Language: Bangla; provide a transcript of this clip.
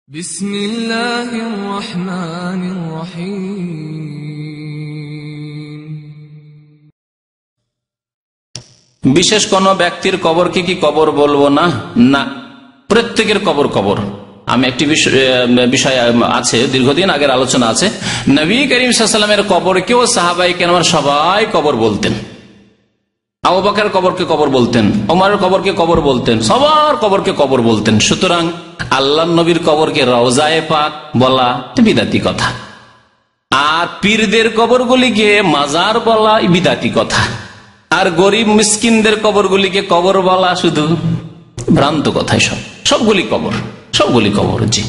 বিসমিল্লাহির রহমানির রহিম। বিশেষ কোন ব্যক্তির কবরকে কি কবর বলবো না? না, প্রত্যেকের কবর কবর। আমি একটি বিষয় আছে, দীর্ঘদিন আগের আলোচনা আছে, নবী করিম সাল্লাল্লাহু আলাইহি ওয়াসাল্লামের কবরকেও সাহাবায়ে কেরাম সবাই কবর বলতেন। আবু বকরের কবরকে কবর বলতেন, ওমরের কবরকে কবর বলতেন, সবার কবরকে কবর বলতেন। সুতরাং আল্লাহর নবীর কবরকে রওজায়ে পাক বলা বিদাতি কথা, আর পীরদের কবরগুলিকে মাজার বলা বিদাতি কথা, আর গরিব মিসকিনদের কবরগুলিকে কবর বলা শুধু ভ্রান্ত কথাই। সবগুলি কবর, সবগুলি কবর। জি।